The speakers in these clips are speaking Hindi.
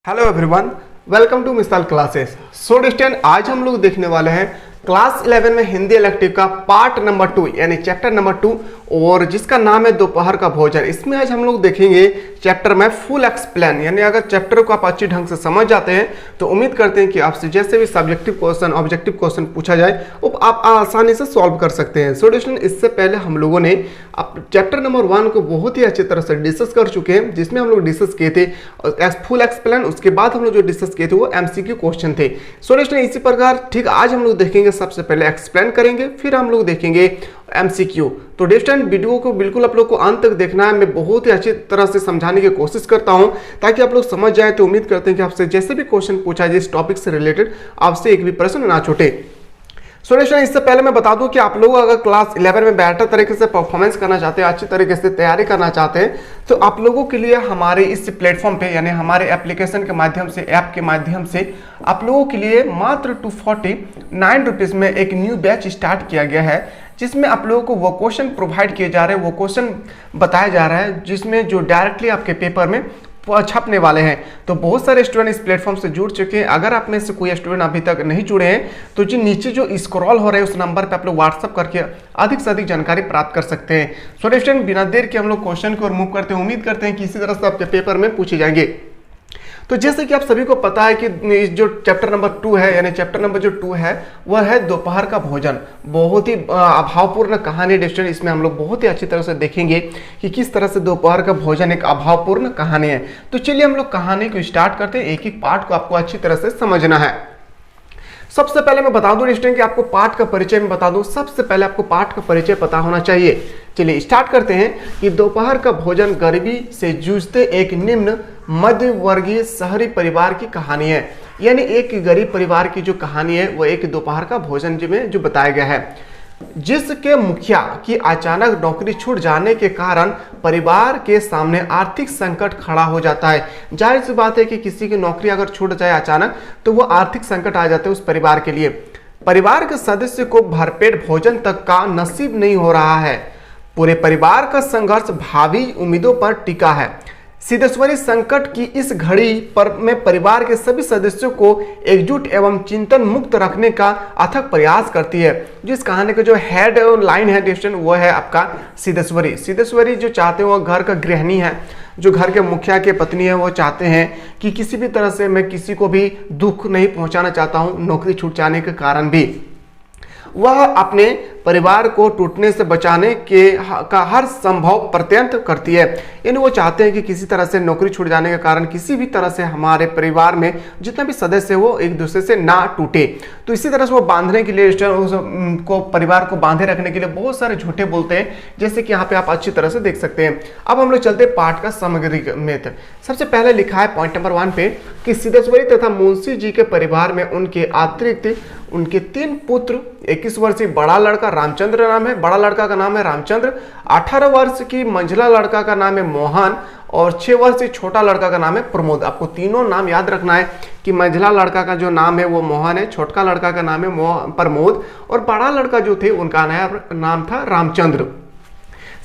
हेलो एवरीवन, वेलकम टू मिसाल क्लासेस। सो स्टूडेंट, आज हम लोग देखने वाले हैं क्लास 11 में हिंदी इलेक्टिव का पार्ट नंबर 2 यानी चैप्टर नंबर 2, और जिसका नाम है दोपहर का भोजन। इसमें आज हम लोग देखेंगे चैप्टर में फुल एक्सप्लेन, यानी अगर चैप्टर को आप अच्छी ढंग से समझ जाते हैं तो उम्मीद करते हैं कि आपसे जैसे भी सब्जेक्टिव क्वेश्चन ऑब्जेक्टिव क्वेश्चन पूछा जाए वो आप आसानी से सॉल्व कर सकते हैं। सो स्टूडेंट, इससे पहले हम लोगों ने चैप्टर नंबर 1 को बहुत ही अच्छी तरह से डिस्कस कर चुके हैं, जिसमें हम लोग डिस्कस किए थे फुल एक्सप्लेन। उसके बाद हम लोग जो डिस्कस किए थे वो MCQ क्वेश्चन थे। सो स्टूडेंट, इसी प्रकार ठीक आज हम लोग देखेंगे, सबसे पहले एक्सप्लेन करेंगे, फिर हम लोग देखेंगे MCQ। तो स्टूडेंट, वीडियो को बिल्कुल आप लोग को अंत तक देखना है। मैं बहुत ही अच्छी तरह से समझाने की कोशिश करता हूं ताकि आप लोग समझ जाए। तो उम्मीद करते हैं कि आपसे जैसे भी क्वेश्चन पूछा जाए इस टॉपिक से रिलेटेड, आपसे एक भी प्रश्न ना छूटे। सो स्टूडेंट, इससे पहले मैं बता दूं कि आप लोग अगर क्लास 11 में बेहतर तरीके से परफॉर्मेंस करना चाहते हैं, अच्छी तरीके से तैयारी करना चाहते हैं, तो आप लोगों के लिए हमारे इस प्लेटफॉर्म पे यानी हमारे एप्लीकेशन के माध्यम से, ऐप के माध्यम से आप लोगों के लिए मात्र 249 रुपीज़ में एक न्यू बैच स्टार्ट किया गया है, जिसमें आप लोगों को वो क्वेश्चन प्रोवाइड किए जा रहे हैं, वो क्वेश्चन बताया जा रहा है जिसमें जो डायरेक्टली आपके पेपर में छपने वाले हैं। तो बहुत सारे स्टूडेंट इस प्लेटफॉर्म से जुड़ चुके हैं। अगर आप में से कोई स्टूडेंट अभी तक नहीं जुड़े हैं तो जो नीचे जो स्क्रॉल हो रहे हैं उस नंबर पे आप लोग व्हाट्सअप करके अधिक से अधिक जानकारी प्राप्त कर सकते हैं। सो स्टूडेंट, बिना देर के हम लोग क्वेश्चन को रिमूव करते हैं। उम्मीद करते हैं कि इसी तरह से आपके पेपर में पूछे जाएंगे। तो जैसे कि आप सभी को पता है कि जो चैप्टर नंबर 2 है, यानी चैप्टर नंबर जो 2 है वह है दोपहर का भोजन। बहुत ही अभावपूर्ण कहानी डिस्टेंट, इसमें हम लोग बहुत ही अच्छी तरह से देखेंगे कि किस तरह से दोपहर का भोजन एक अभावपूर्ण कहानी है। तो चलिए हम लोग कहानी को स्टार्ट करते हैं। एक एक पार्ट को आपको अच्छी तरह से समझना है। सबसे पहले मैं बता दूं स्टूडेंट कि आपको पाठ का परिचय में बता दूं। सबसे पहले आपको पाठ का परिचय पता होना चाहिए। चलिए स्टार्ट करते हैं कि दोपहर का भोजन गरीबी से जूझते एक निम्न मध्य वर्गीय शहरी परिवार की कहानी है। यानी एक गरीब परिवार की जो कहानी है वो एक दोपहर का भोजन में जो बताया गया है, जिसके मुखिया की अचानक नौकरी छूट जाने के कारण परिवार के सामने आर्थिक संकट खड़ा हो जाता है। जाहिर सी बात है कि किसी की नौकरी अगर छूट जाए अचानक तो वो आर्थिक संकट आ जाते हैं उस परिवार के लिए। परिवार के सदस्य को भरपेट भोजन तक का नसीब नहीं हो रहा है। पूरे परिवार का संघर्ष भावी उम्मीदों पर टिका है। सिद्धेश्वरी संकट की इस घड़ी पर में परिवार के सभी सदस्यों को एकजुट एवं चिंतन मुक्त रखने का अथक प्रयास करती है। जिस कहानी का जो हेड लाइन है डिस्टेंट वो है आपका सिद्धेश्वरी। सिद्धेश्वरी जो चाहते हैं वो घर का गृहिणी है, जो घर के मुखिया के पत्नी है। वो चाहते हैं कि किसी भी तरह से मैं किसी को भी दुख नहीं पहुंचाना चाहता हूं, नौकरी छूट जाने के कारण भी। वह अपने परिवार को टूटने से बचाने का हर संभव प्रयत्न करती है। यानी वो चाहते हैं कि किसी तरह से नौकरी छूट जाने के कारण किसी भी तरह से हमारे परिवार में जितना भी सदस्य है वो एक दूसरे से ना टूटे। तो इसी तरह से वो बांधने के लिए को परिवार को बांधे रखने के लिए बहुत सारे झूठे बोलते हैं, जैसे कि यहाँ पे आप अच्छी तरह से देख सकते हैं। अब हम लोग चलते हैं पाठ का सामग्री में। सबसे पहले लिखा है पॉइंट नंबर 1 पे कि सिद्धेश्वरी तथा मुंशी जी के परिवार में उनके अतिरिक्त उनके 3 पुत्र, 21 वर्षीय बड़ा लड़का रामचंद्र नाम है, बड़ा लड़का का नाम है रामचंद्र, 18 वर्ष की मंझला लड़का का नाम है मोहन, और 6 वर्षीय छोटा लड़का का नाम है प्रमोद। आपको तीनों नाम याद रखना है कि मंझला लड़का का जो नाम है वो मोहन है, छोटका लड़का का नाम है प्रमोद, और बड़ा लड़का जो थे उनका नाम था रामचंद्र।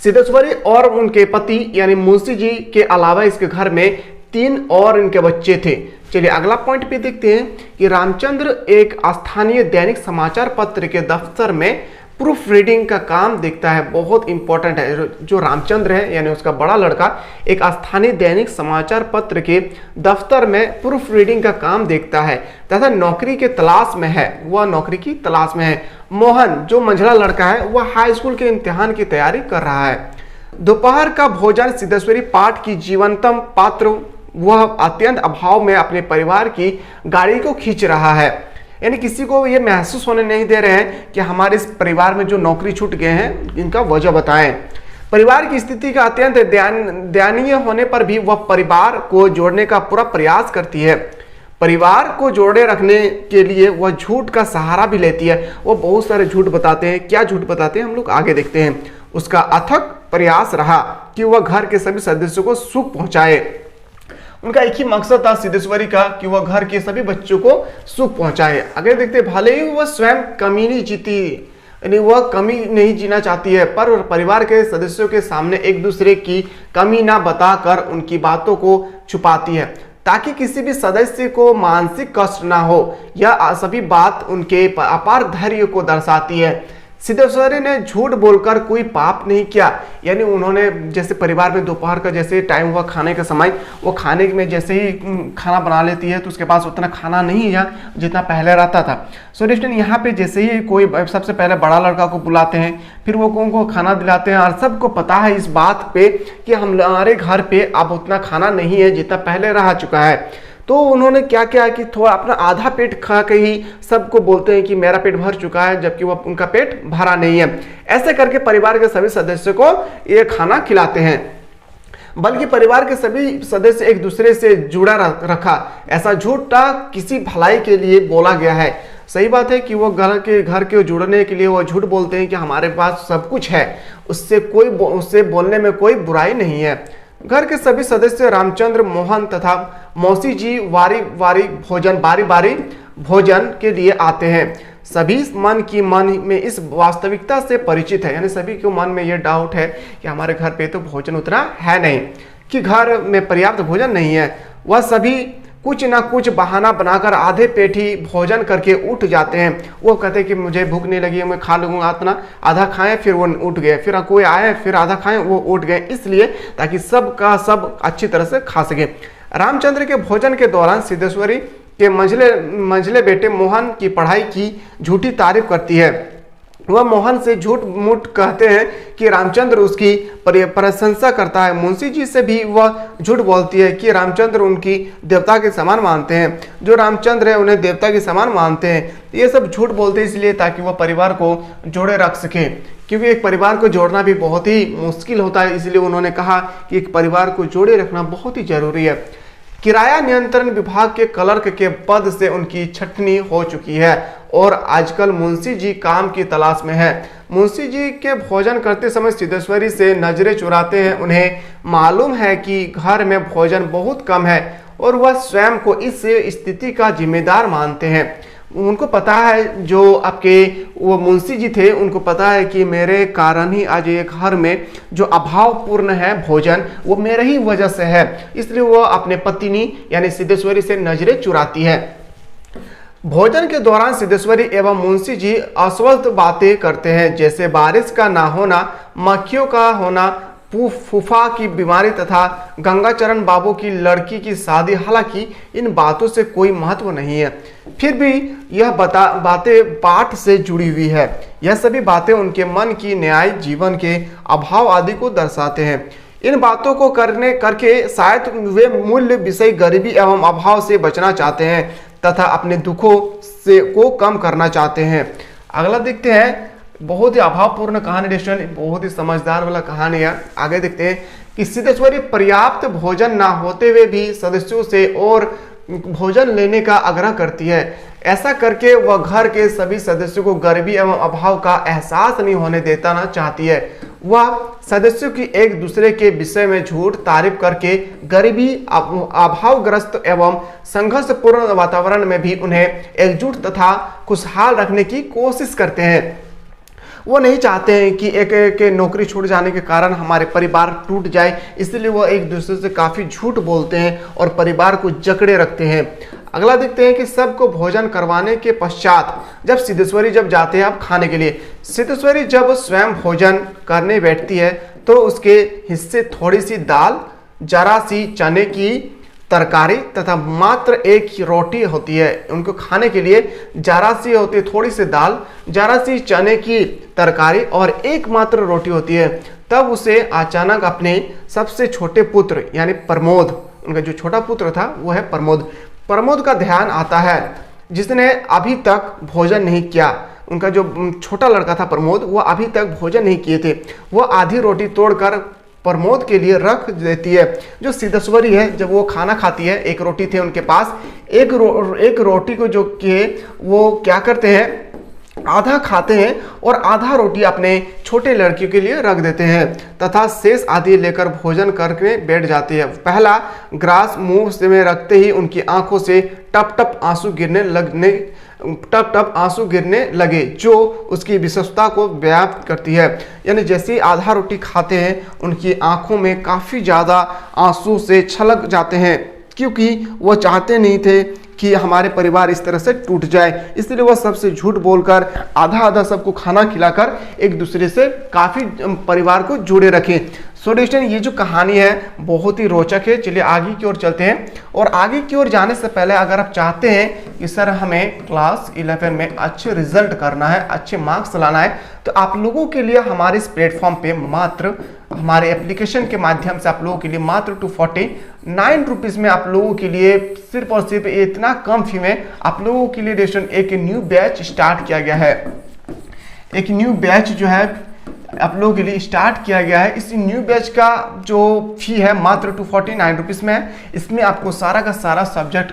सिद्धेश्वरी और उनके पति यानी मुंशी जी के अलावा इसके घर में 3 और इनके बच्चे थे। चलिए अगला पॉइंट पे देखते हैं कि रामचंद्र एक स्थानीय दैनिक समाचार पत्र के दफ्तर में प्रूफ रीडिंग का काम देखता है। बहुत इंपॉर्टेंट है, जो रामचंद्र है यानी उसका बड़ा लड़का एक स्थानीय दैनिक समाचार पत्र के दफ्तर में प्रूफ रीडिंग का काम देखता है तथा नौकरी के तलाश में है। वह नौकरी की तलाश में है। मोहन जो मंझला लड़का है वह हाई स्कूल के इम्तिहान की तैयारी कर रहा है। दोपहर का भोजन सिद्धेश्वरी पाठ की जीवंतम पात्र, वह अत्यंत अभाव में अपने परिवार की गाड़ी को खींच रहा है। यानी किसी को ये महसूस होने नहीं दे रहे हैं कि हमारे इस परिवार में जो नौकरी छूट गए हैं इनका वजह बताएं। परिवार की स्थिति का अत्यंत दयनीय होने पर भी वह परिवार को जोड़ने का पूरा प्रयास करती है। परिवार को जोड़े रखने के लिए वह झूठ का सहारा भी लेती है। वो बहुत सारे झूठ बताते हैं। क्या झूठ बताते हैं हम लोग आगे देखते हैं। उसका अथक प्रयास रहा कि वह घर के सभी सदस्यों को सुख पहुंचाए। उनका एक ही मकसद था सिद्धेश्वरी का कि वह घर के सभी बच्चों को सुख पहुंचाए। अगर देखते भले ही वह स्वयं कमी नहीं जीती, यानी वह कमी नहीं जीना चाहती है, पर परिवार के सदस्यों के सामने एक दूसरे की कमी ना बताकर उनकी बातों को छुपाती है। ताकि किसी भी सदस्य को मानसिक कष्ट ना हो। यह सभी बात उनके अपार धैर्य को दर्शाती है। सिद्धेश्वरी ने झूठ बोलकर कोई पाप नहीं किया, यानी उन्होंने जैसे परिवार में दोपहर का जैसे टाइम हुआ खाने का समय, वो खाने में जैसे ही खाना बना लेती है तो उसके पास उतना खाना नहीं है जितना पहले रहता था। सो दोस्तों यहाँ पे जैसे ही कोई सबसे पहले बड़ा लड़का को बुलाते हैं, फिर वो उनको खाना दिलाते हैं और सबको पता है इस बात पे कि हमारे घर पे अब उतना खाना नहीं है जितना पहले रह चुका है। तो उन्होंने क्या किया कि थोड़ा अपना आधा पेट खा के ही सबको बोलते हैं कि मेरा पेट भर चुका है, जबकि वह उनका पेट भरा नहीं है। ऐसे करके परिवार के सभी सदस्यों को ये खाना खिलाते हैं, बल्कि परिवार के सभी सदस्य एक दूसरे से जुड़ा रखा। ऐसा झूठा किसी भलाई के लिए बोला गया है। सही बात है कि वो घर के जुड़ने के लिए वो झूठ बोलते हैं कि हमारे पास सब कुछ है, उससे बोलने में कोई बुराई नहीं है। घर के सभी सदस्य रामचंद्र, मोहन तथा मौसी जी बारी बारी भोजन के लिए आते हैं। सभी मन में इस वास्तविकता से परिचित है, यानी सभी के मन में ये डाउट है कि हमारे घर पे तो भोजन उतना है नहीं, कि घर में पर्याप्त भोजन नहीं है। वह सभी कुछ ना कुछ बहाना बनाकर आधे पेट ही भोजन करके उठ जाते हैं। वो कहते हैं कि मुझे भूख नहीं लगी है, मैं खा लूँगा इतना, आधा खाएं, फिर वो उठ गए, फिर कोई आए फिर आधा खाएं, वो उठ गए, इसलिए ताकि सब का सब अच्छी तरह से खा सके। रामचंद्र के भोजन के दौरान सिद्धेश्वरी के मंझले बेटे मोहन की पढ़ाई की झूठी तारीफ करती है। वह मोहन से झूठ मूठ कहते हैं कि रामचंद्र उसकी प्रशंसा करता है। मुंशी जी से भी वह झूठ बोलती है कि रामचंद्र उनकी देवता के समान मानते हैं, जो रामचंद्र है उन्हें देवता के समान मानते हैं। ये सब झूठ बोलते हैं इसलिए ताकि वह परिवार को जोड़े रख सके, क्योंकि एक परिवार को जोड़ना भी बहुत ही मुश्किल होता है। इसलिए उन्होंने कहा कि एक परिवार को जोड़े रखना बहुत ही जरूरी है। किराया नियंत्रण विभाग के क्लर्क के पद से उनकी छटनी हो चुकी है और आजकल मुंशी जी काम की तलाश में है। मुंशी जी के भोजन करते समय सिद्धेश्वरी से नजरें चुराते हैं। उन्हें मालूम है कि घर में भोजन बहुत कम है और वह स्वयं को इस स्थिति का जिम्मेदार मानते हैं। उनको पता है, जो आपके वो मुंशी जी थे उनको पता है कि मेरे कारण ही आज ये घर में जो अभावपूर्ण है भोजन, वो मेरे ही वजह से है। इसलिए वो अपने पत्नी यानी सिद्धेश्वरी से नजरें चुराती है। भोजन के दौरान सिद्धेश्वरी एवं मुंशी जी अस्वस्थ बातें करते हैं, जैसे बारिश का ना होना, मक्खियों का होना, फूफा की बीमारी तथा गंगाचरण बाबू की लड़की की शादी। हालांकि इन बातों से कोई महत्व नहीं है, फिर भी यह बातें पाठ से जुड़ी हुई है। यह सभी बातें उनके मन की न्यायिक जीवन के अभाव आदि को दर्शाते हैं। इन बातों को करके शायद वे मूल्य विषय गरीबी एवं अभाव से बचना चाहते हैं तथा अपने दुखों को कम करना चाहते हैं। अगला देखते हैं, बहुत ही अभावपूर्ण कहानी दोस्तों, बहुत ही समझदार वाला कहानी है। आगे देखते हैं कि सिद्धेश्वरी पर्याप्त भोजन ना होते हुए भी सदस्यों से और भोजन लेने का आग्रह करती है। ऐसा करके वह घर के सभी सदस्यों को गरीबी एवं अभाव का एहसास नहीं होने देता ना चाहती है। वह सदस्यों की एक दूसरे के विषय में झूठ तारीफ करके गरीबी, अभावग्रस्त एवं संघर्षपूर्ण वातावरण में भी उन्हें एकजुट तथा खुशहाल रखने की कोशिश करते हैं। वो नहीं चाहते हैं कि एक नौकरी छूट जाने के कारण हमारे परिवार टूट जाए, इसलिए वो एक दूसरे से काफ़ी झूठ बोलते हैं और परिवार को जकड़े रखते हैं। अगला देखते हैं कि सबको भोजन करवाने के पश्चात जब सिद्धेश्वरी जाते हैं अब खाने के लिए, सिद्धेश्वरी जब स्वयं भोजन करने बैठती है तो उसके हिस्से थोड़ी सी दाल, जरा सी चने की तरकारी तथा मात्र एक ही रोटी होती है। उनको खाने के लिए जरा सी होती है, थोड़ी सी दाल, जरा सी चने की तरकारी और एक मात्र रोटी होती है। तब उसे अचानक अपने सबसे छोटे पुत्र यानी प्रमोद, उनका जो छोटा पुत्र था वो है प्रमोद का ध्यान आता है, जिसने अभी तक भोजन नहीं किया। उनका जो छोटा लड़का था प्रमोद, वो अभी तक भोजन नहीं किए थे। वो आधी रोटी तोड़कर प्रमोद के लिए रख देती है। जो सिद्धेश्वरी है जब वो खाना खाती है, एक रोटी थे उनके पास, एक रोटी को जो कि वो क्या करते हैं, आधा खाते हैं और आधा रोटी अपने छोटे लड़की के लिए रख देते हैं तथा शेष आधी लेकर भोजन करके बैठ जाते हैं। पहला ग्रास मुंह में रखते ही उनकी आंखों से टप टप आंसू गिरने लगे, जो उसकी विशेषता को व्याप्त करती है। यानी जैसे ही आधा रोटी खाते हैं उनकी आंखों में काफ़ी ज़्यादा आंसू से छलक जाते हैं। क्योंकि वो चाहते नहीं थे कि हमारे परिवार इस तरह से टूट जाए, इसलिए वह सबसे झूठ बोलकर आधा आधा सबको खाना खिलाकर एक दूसरे से काफ़ी परिवार को जुड़े रखें। सो दोस्तों ये जो कहानी है बहुत ही रोचक है। चलिए आगे की ओर चलते हैं। और आगे की ओर जाने से पहले अगर आप चाहते हैं कि सर हमें क्लास 11 में अच्छे रिजल्ट करना है, अच्छे मार्क्स लाना है, तो आप लोगों के लिए हमारे इस प्लेटफॉर्म पे मात्र हमारे एप्लीकेशन के माध्यम से आप लोगों के लिए मात्र 249 रुपीज़ में आप लोगों के लिए सिर्फ और सिर्फ इतना कम फी में आप लोगों के लिए दोस्तों एक न्यू बैच स्टार्ट किया गया है। एक न्यू बैच जो है आप लोगों के लिए स्टार्ट किया गया है। इस न्यू बैच का जो फी है मात्र 249 रुपीज़ में है। इसमें आपको सारा का सारा सब्जेक्ट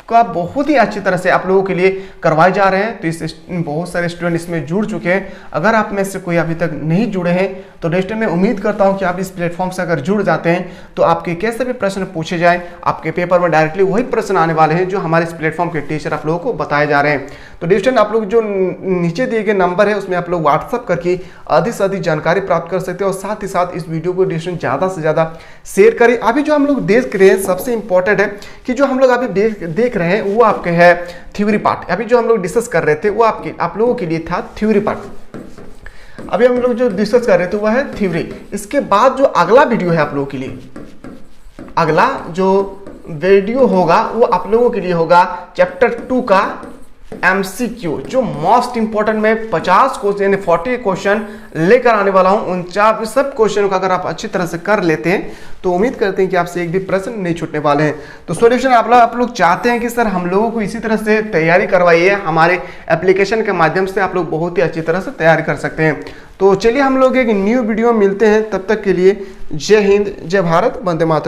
का बहुत ही अच्छी तरह से आप लोगों के लिए करवाए जा रहे हैं। तो इस बहुत सारे स्टूडेंट इसमें जुड़ चुके हैं। अगर आप में से कोई अभी तक नहीं जुड़े हैं तो दोस्तों मैं उम्मीद करता हूं कि आप इस प्लेटफॉर्म से अगर जुड़ जाते हैं तो आपके कैसे भी प्रश्न पूछे जाए आपके पेपर में डायरेक्टली वही प्रश्न आने वाले हैं जो हमारे इस प्लेटफॉर्म के टीचर आप लोगों को बताए जा रहे हैं। तो दोस्तों आप लोग जो नीचे दिए गए नंबर है उसमें आप लोग व्हाट्सअप करके अधिक से अधिक जानकारी प्राप्त कर सकते हैं और साथ ही साथ इस वीडियो को दोस्तों ज़्यादा से ज़्यादा शेयर करें। अभी जो हम लोग देख रहे हैं सबसे इंपॉर्टेंट है कि जो हम लोग अभी देख रहे हैं वो आपके है थ्योरी पार्ट। अभी जो हम लोग डिस्कस कर रहे थे वो आप लोगों के लिए था थ्योरी पार्ट। अभी हम लोग जो डिस्कस कर रहे थे वह है थ्योरी। इसके बाद जो अगला वीडियो है आप लोगों के लिए, अगला जो वीडियो होगा वो आप लोगों के लिए होगा चैप्टर 2 का MCQ, जो मोस्ट इंपॉर्टेंट में 50 क्वेश्चन यानी 40 क्वेश्चन लेकर आने वाला हूं। उन सब क्वेश्चनों का अगर आप अच्छी तरह से कर लेते हैं तो उम्मीद करते हैं कि आपसे एक भी प्रश्न नहीं छूटने वाले हैं। तो सॉल्यूशन आप लोग चाहते हैं कि सर हम लोगों को इसी तरह से तैयारी करवाइए, हमारे एप्लीकेशन के माध्यम से आप लोग बहुत ही अच्छी तरह से तैयारी कर सकते हैं। तो चलिए हम लोग एक न्यू वीडियो मिलते हैं, तब तक के लिए जय हिंद, जय भारत, वंदे मातरम।